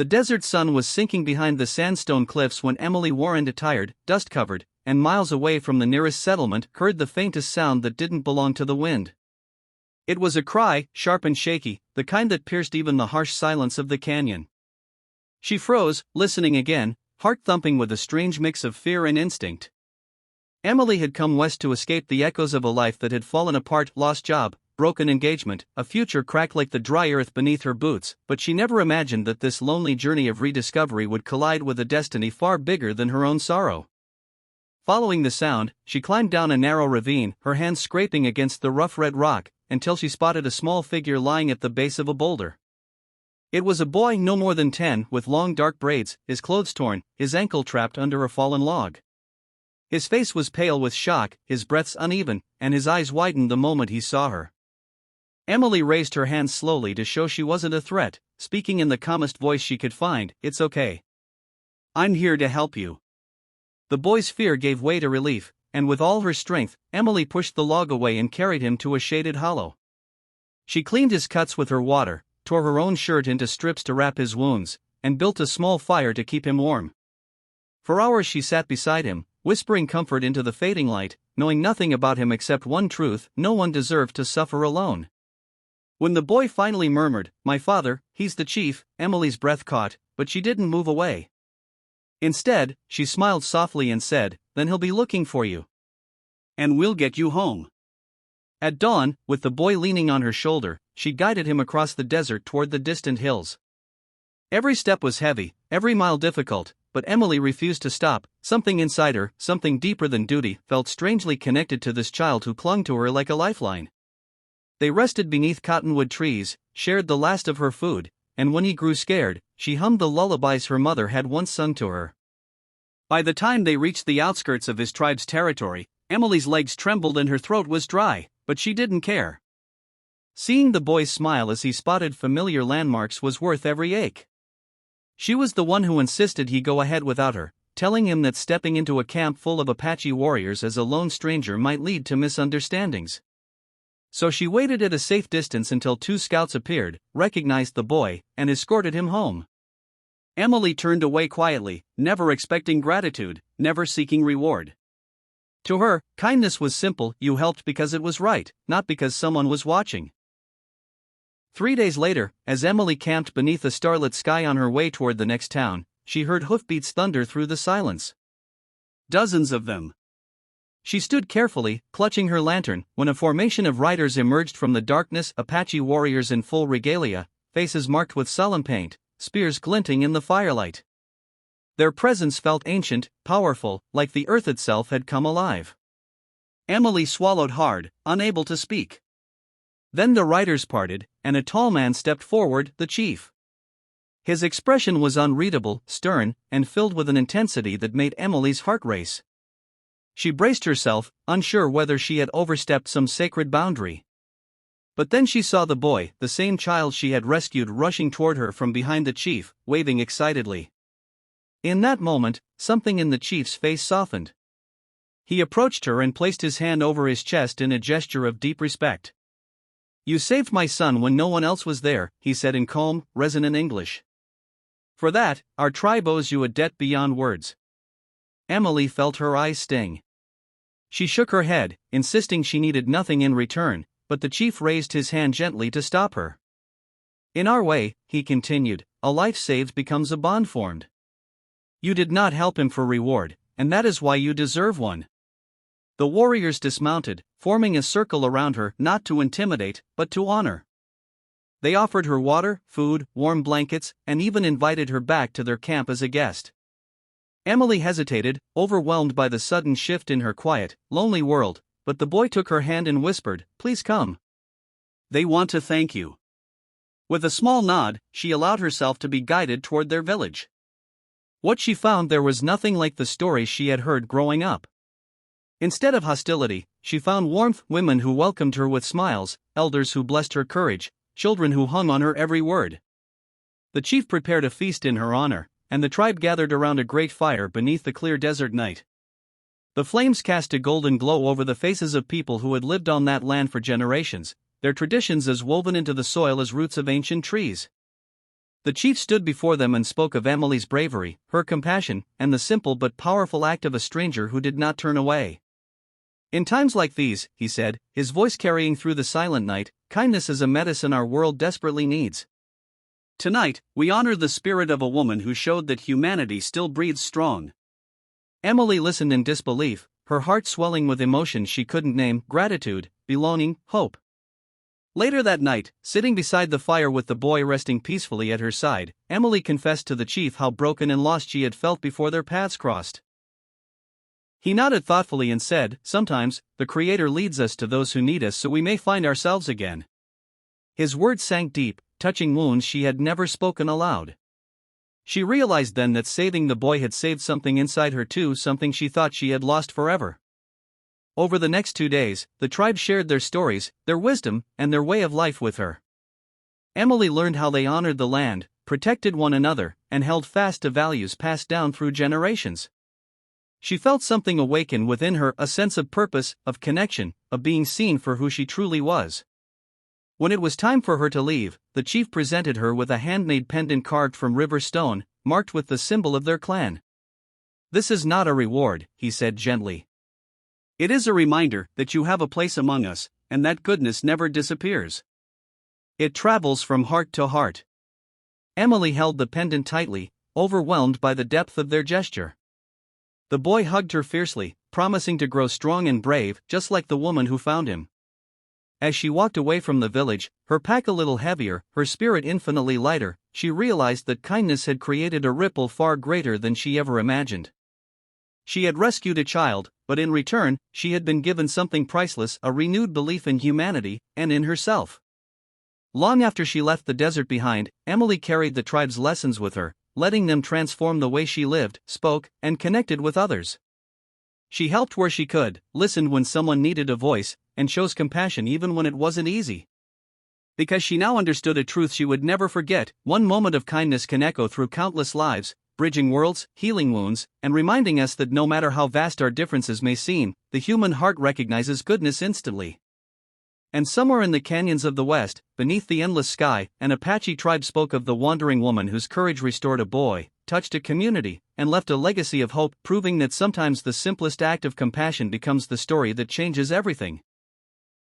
The desert sun was sinking behind the sandstone cliffs when Emily Warren, tired, dust-covered, and miles away from the nearest settlement, heard the faintest sound that didn't belong to the wind. It was a cry, sharp and shaky, the kind that pierced even the harsh silence of the canyon. She froze, listening again, heart thumping with a strange mix of fear and instinct. Emily had come west to escape the echoes of a life that had fallen apart, lost job, broken engagement, a future cracked like the dry earth beneath her boots, but she never imagined that this lonely journey of rediscovery would collide with a destiny far bigger than her own sorrow. Following the sound, she climbed down a narrow ravine, her hands scraping against the rough red rock, until she spotted a small figure lying at the base of a boulder. It was a boy no more than 10, with long dark braids, his clothes torn, his ankle trapped under a fallen log. His face was pale with shock, his breaths uneven, and his eyes widened the moment he saw her. Emily raised her hands slowly to show she wasn't a threat, speaking in the calmest voice she could find. "It's okay. I'm here to help you." The boy's fear gave way to relief, and with all her strength, Emily pushed the log away and carried him to a shaded hollow. She cleaned his cuts with her water, tore her own shirt into strips to wrap his wounds, and built a small fire to keep him warm. For hours she sat beside him, whispering comfort into the fading light, knowing nothing about him except one truth: no one deserved to suffer alone. When the boy finally murmured, "My father, he's the chief," Emily's breath caught, but she didn't move away. Instead, she smiled softly and said, "Then he'll be looking for you. And we'll get you home." At dawn, with the boy leaning on her shoulder, she guided him across the desert toward the distant hills. Every step was heavy, every mile difficult, but Emily refused to stop. Something inside her, something deeper than duty, felt strangely connected to this child who clung to her like a lifeline. They rested beneath cottonwood trees, shared the last of her food, and when he grew scared, she hummed the lullabies her mother had once sung to her. By the time they reached the outskirts of his tribe's territory, Emily's legs trembled and her throat was dry, but she didn't care. Seeing the boy's smile as he spotted familiar landmarks was worth every ache. She was the one who insisted he go ahead without her, telling him that stepping into a camp full of Apache warriors as a lone stranger might lead to misunderstandings. So she waited at a safe distance until 2 scouts appeared, recognized the boy, and escorted him home. Emily turned away quietly, never expecting gratitude, never seeking reward. To her, kindness was simple: you helped because it was right, not because someone was watching. 3 days later, as Emily camped beneath a starlit sky on her way toward the next town, she heard hoofbeats thunder through the silence. Dozens of them. She stood carefully, clutching her lantern, when a formation of riders emerged from the darkness, Apache warriors in full regalia, faces marked with solemn paint, spears glinting in the firelight. Their presence felt ancient, powerful, like the earth itself had come alive. Emily swallowed hard, unable to speak. Then the riders parted, and a tall man stepped forward, the chief. His expression was unreadable, stern, and filled with an intensity that made Emily's heart race. She braced herself, unsure whether she had overstepped some sacred boundary. But then she saw the boy, the same child she had rescued, rushing toward her from behind the chief, waving excitedly. In that moment, something in the chief's face softened. He approached her and placed his hand over his chest in a gesture of deep respect. "You saved my son when no one else was there," he said in calm, resonant English. "For that, our tribe owes you a debt beyond words." Emily felt her eyes sting. She shook her head, insisting she needed nothing in return, but the chief raised his hand gently to stop her. "In our way," he continued, "a life saved becomes a bond formed. You did not help him for reward, and that is why you deserve one." The warriors dismounted, forming a circle around her, not to intimidate, but to honor. They offered her water, food, warm blankets, and even invited her back to their camp as a guest. Emily hesitated, overwhelmed by the sudden shift in her quiet, lonely world, but the boy took her hand and whispered, "Please come. They want to thank you." With a small nod, she allowed herself to be guided toward their village. What she found there was nothing like the stories she had heard growing up. Instead of hostility, she found warmth, women who welcomed her with smiles, elders who blessed her courage, children who hung on her every word. The chief prepared a feast in her honor, and the tribe gathered around a great fire beneath the clear desert night. The flames cast a golden glow over the faces of people who had lived on that land for generations, their traditions as woven into the soil as roots of ancient trees. The chief stood before them and spoke of Emily's bravery, her compassion, and the simple but powerful act of a stranger who did not turn away. In times like these, he said, his voice carrying through the silent night, kindness is a medicine our world desperately needs. Tonight, we honor the spirit of a woman who showed that humanity still breathes strong. Emily listened in disbelief, her heart swelling with emotions she couldn't name: gratitude, belonging, hope. Later that night, sitting beside the fire with the boy resting peacefully at her side, Emily confessed to the chief how broken and lost she had felt before their paths crossed. He nodded thoughtfully and said, "Sometimes, the Creator leads us to those who need us so we may find ourselves again." His words sank deep, touching wounds she had never spoken aloud. She realized then that saving the boy had saved something inside her too, something she thought she had lost forever. Over the next 2 days, the tribe shared their stories, their wisdom, and their way of life with her. Emily learned how they honored the land, protected one another, and held fast to values passed down through generations. She felt something awaken within her, a sense of purpose, of connection, of being seen for who she truly was. When it was time for her to leave, the chief presented her with a handmade pendant carved from river stone, marked with the symbol of their clan. "This is not a reward," he said gently. "It is a reminder that you have a place among us, and that goodness never disappears. It travels from heart to heart." Emily held the pendant tightly, overwhelmed by the depth of their gesture. The boy hugged her fiercely, promising to grow strong and brave, just like the woman who found him. As she walked away from the village, her pack a little heavier, her spirit infinitely lighter, she realized that kindness had created a ripple far greater than she ever imagined. She had rescued a child, but in return, she had been given something priceless: a renewed belief in humanity, and in herself. Long after she left the desert behind, Emily carried the tribe's lessons with her, letting them transform the way she lived, spoke, and connected with others. She helped where she could, listened when someone needed a voice, and chose compassion even when it wasn't easy. Because she now understood a truth she would never forget: one moment of kindness can echo through countless lives, bridging worlds, healing wounds, and reminding us that no matter how vast our differences may seem, the human heart recognizes goodness instantly. And somewhere in the canyons of the West, beneath the endless sky, an Apache tribe spoke of the wandering woman whose courage restored a boy, touched a community, and left a legacy of hope, proving that sometimes the simplest act of compassion becomes the story that changes everything.